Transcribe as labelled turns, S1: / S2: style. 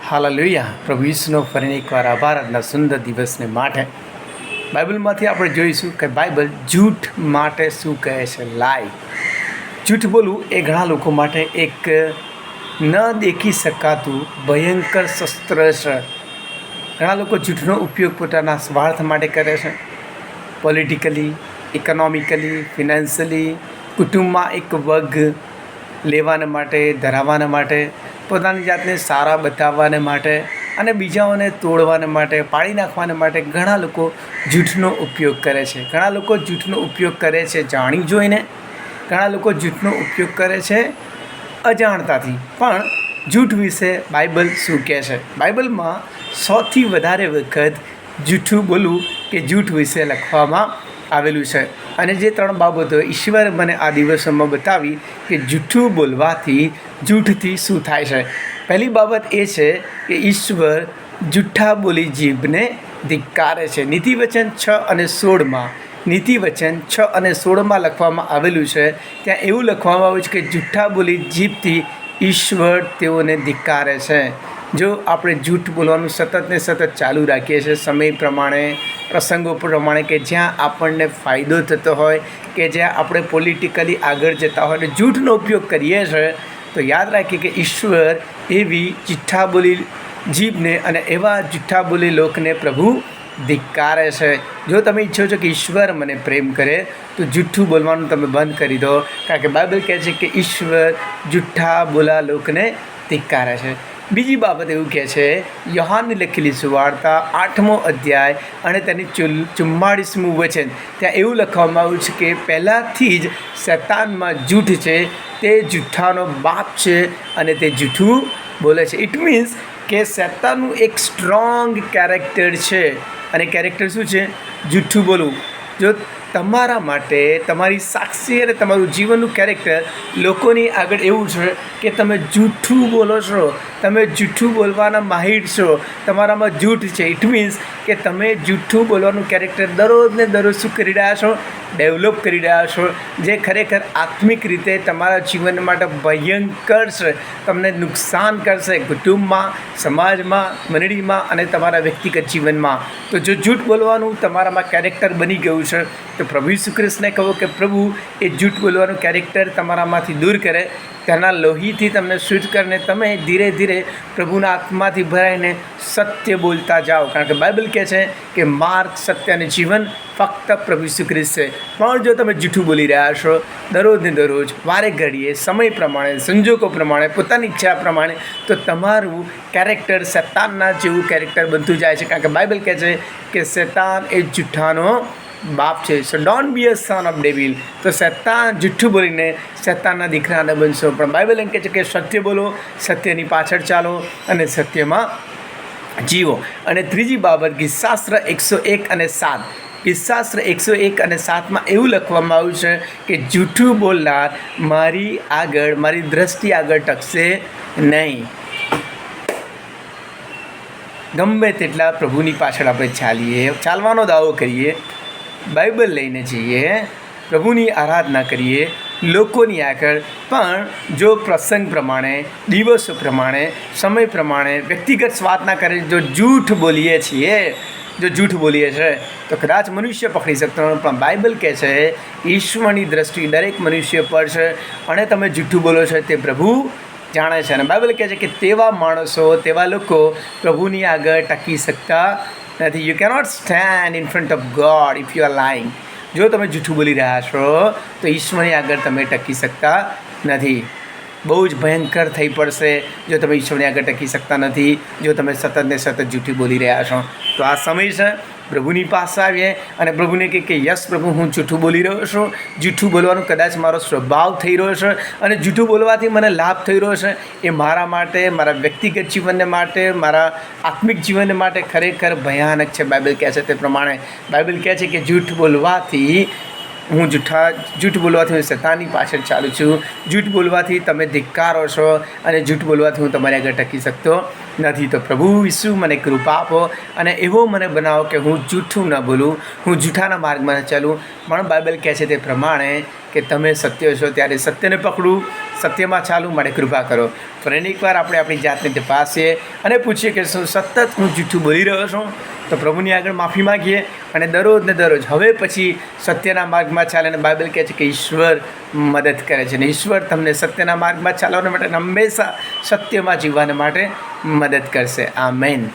S1: Hallelujah. પ્રભુ ઈસુનો ફરીને એકવાર આભાર આજના સુંદર દિવસને માટે. બાઇબલમાંથી આપણે જોઈશું કે બાઇબલ જૂઠ માટે શું કહે છે. લાઈ, જૂઠ બોલવું એ ઘણા લોકો માટે એક ન દેખી શકાતું ભયંકર શસ્ત્ર છે. ઘણા લોકો જૂઠનો ઉપયોગ પોતાના સ્વાર્થ માટે કરે છે. પોલિટિકલી, ઇકોનોમિકલી, ફિનાન્શિયલી, કુટુંબમાં એક વર્ગ લેવાના માટે, ધરાવવાના માટે, પોતાની જાતને સારા બતાવવાને માટે અને બીજાઓને તોડવાને માટે, પાડી નાખવાને માટે ઘણા લોકો જૂઠનો ઉપયોગ કરે છે. ઘણા લોકો જૂઠનો ઉપયોગ કરે છે જાણી જોઈને, ઘણા લોકો જૂઠનો ઉપયોગ કરે છે અજાણતાથી. પણ જૂઠ વિશે બાઇબલ શું કહે છે? બાઇબલમાં સૌથી વધારે વખત જૂઠું બોલવું કે જૂઠ વિશે લખવામાં આવેલું છે. અને જે 3 બાબતો ઈશ્વરે મને આ દિવસોમાં બતાવી કે જૂઠું બોલવાથી જૂઠથી શું થાય છે. પહેલી બાબત એ છે કે ઈશ્વર જૂઠા બોલી જીભને ધિક્કારે છે. નીતિવચન 6 અને 16માં નીતિવચન 6 અને 16માં લખવામાં આવેલું છે. ત્યાં એવું લખવામાં આવ્યું છે કે જૂઠા બોલી જીભથી ઈશ્વર તેઓને ધિક્કારે છે. જો આપણે જૂઠ બોલવાનું સતત ને સતત ચાલુ રાખીએ છીએ, સમય પ્રમાણે, પ્રસંગો પ્રમાણે, કે જ્યાં આપણને ફાયદો થતો હોય, કે જ્યાં આપણે પોલિટિકલી આગળ જતા હોય અને જૂઠનો ઉપયોગ કરીએ છીએ, તો યાદ રાખીએ કે ઈશ્વર એવી જૂઠા બોલી જીભને અને એવા જૂઠા બોલી લોકને પ્રભુ ધિક્કારે છે. જો તમે ઈચ્છો છો કે ઈશ્વર મને પ્રેમ કરે તો જૂઠું બોલવાનું તમે બંધ કરી દો, કારણ કે બાઇબલ કહે છે કે ઈશ્વર જૂઠા બોલા લોકને ધિક્કારે છે. બીજી બાબત એવું કહે છે, યોહાનની લખેલી સુવાર્તા 8મો અધ્યાય અને તેની 44મું વચન, ત્યાં એવું લખવામાં આવ્યું છે કે પહેલાંથી જ શૈતાનમાં જૂઠ છે, તે જૂઠાનો બાપ છે અને તે જૂઠું બોલે છે. ઇટ મીન્સ કે શૈતાનનું એક સ્ટ્રોંગ કેરેક્ટર છે. અને કેરેક્ટર શું છે? જૂઠું બોલવું. જો તમારા માટે તમારી સાક્ષી અને તમારું જીવનનું કેરેક્ટર લોકોની આગળ એવું છે કે તમે જૂઠું બોલો છો, તમે જૂઠું બોલવાના માહિર છો, તમારામાં જૂઠ છે, ઇટ મીન્સ કે તમે જૂઠું બોલવાનું કેરેક્ટર દરરોજ ને દરરોજ શું કરી રહ્યા છો? ડેવલપ કરી રહ્યા છો, જે ખરેખર આત્મિક રીતે તમારા જીવન માટે ભયંકર છે, તમને નુકસાન કરશે કુટુંબમાં, સમાજમાં, મંડળીમાં અને તમારા વ્યક્તિગત જીવનમાં. તો જો જૂઠ બોલવાનું તમારામાં કેરેક્ટર બની ગયું છે તો પ્રભુ ઈસુ ખ્રિસ્તને કહો કે પ્રભુ એ જૂઠ બોલવાનું કેરેક્ટર તમારામાંથી દૂર કરે, તેના લોહીથી તમને શુદ્ધ કરીને તમે ધીરે ધીરે પ્રભુના આત્માથી ભરાઈને સત્ય બોલતા જાઓ. કારણ કે બાઇબલ કહે છે કે માર્ગ, સત્ય અને જીવન ફક્ત પ્રભુ ઈસુ ખ્રિસ્ત છે. પણ જો તમે જૂઠું બોલી રહ્યા છો દરરોજ ને દરરોજ, વારે ઘડીએ, સમય પ્રમાણે, સંજોગો પ્રમાણે, પોતાની ઈચ્છા પ્રમાણે, તો તમારું કેરેક્ટર શૈતાનના જેવું કેરેક્ટર બનતું જાય છે. કારણ કે બાઇબલ કહે છે કે શૈતાન એ જૂઠાનો બાપ છે. So don't be a son of devil. તો શૈતાન જૂઠું બોલીને શૈતાનના દીકરા ન બનશો. પણ બાઇબલ એમ કહે છે કે સત્ય બોલો, સત્યની પાછળ ચાલો અને સત્યમાં જીવો. અને ત્રીજી બાબત, ગીતશાસ્ત્ર 101 અને 7. ગીતશાસ્ત્ર 101 અને 7માં એવું લખવામાં આવ્યું છે કે જૂઠું બોલનાર મારી આગળ, મારી દ્રષ્ટિ આગળ ટકશે નહીં. ગમે તેટલા પ્રભુની પાછળ આપણે ચાલીએ, ચાલવાનો દાવો કરીએ, બાઇબલ લઈને જઈએ, પ્રભુની આરાધના કરીએ લોકોની આગળ, પણ જો પ્રસંગ પ્રમાણે, દિવસો પ્રમાણે, સમય પ્રમાણે, વ્યક્તિગત સ્વાર્થના કરે જો જૂઠ બોલીએ છીએ, જો જૂઠ બોલીએ છીએ તો કદાચ મનુષ્ય પકડી શકતો નથી. પણ બાઇબલ કહે છે ઈશ્વરની દ્રષ્ટિ દરેક મનુષ્ય પર છે અને તમે જૂઠું બોલો છો તે પ્રભુ જાણે છે. અને બાઇબલ કહે છે કે તેવા માણસો, તેવા લોકો પ્રભુની આગળ ટકી શકતા નથી. You cannot stand in front of God if you are lying. જો તમે જૂઠું બોલી રહ્યા છો તો ઈશ્વરની આગળ તમે ટકી શકતા નથી. બહુ જ ભયંકર થઈ પડશે જો તમે ઈશ્વરની આગળ ટકી શકતા નથી, જો તમે સતત ને સતત જૂઠું બોલી રહ્યા છો. તો આ સમય છે પ્રભુની પાસે આવીએ અને પ્રભુને કહે કે યસ પ્રભુ, હું જૂઠું બોલી રહ્યો છું, જૂઠું બોલવાનું કદાચ મારો સ્વભાવ થઈ રહ્યો છે અને જૂઠું બોલવાથી મને લાભ થઈ રહ્યો છે. એ મારા માટે, મારા વ્યક્તિગત જીવનને માટે, મારા આત્મિક જીવનને માટે ખરેખર ભયાનક છે. બાઇબલ કહે છે તે પ્રમાણે. બાઇબલ કહે છે કે જૂઠ બોલવાથી હું જૂઠ બોલવાથી હું શૈતાનની પાછળ ચાલું છું. જૂઠ બોલવાથી તમે ધિક્કારો છો અને જૂઠ બોલવાથી હું તમારી આગળ ટકી શકતો નથી. તો પ્રભુ ઈસુ મને કૃપા આપો અને એવો મને બનાવો કે હું જૂઠું ન બોલું, હું જૂઠાના માર્ગમાં ન ચાલું. પણ બાઇબલ કહે છે તે પ્રમાણે કે તમે સત્ય છો ત્યારે સત્યને પકડું, સત્યમાં ચાલું. માટે કૃપા કરો. ફરી એકવાર આપણે આપણી જાતને તપાસીએ અને પૂછીએ કે શું સતત હું જૂઠું બોલી રહ્યો છું. તો પ્રભુની આગળ માફી માગીએ અને દરરોજ ને દરરોજ હવે પછી સત્યના માર્ગમાં ચાલે. અને બાઇબલ કહે છે કે ઈશ્વર મદદ કરે છે અને ઈશ્વર તમને સત્યના માર્ગમાં ચાલવા માટે હંમેશા સત્યમાં જીવવા માટે મદદ કરશે. આમેન.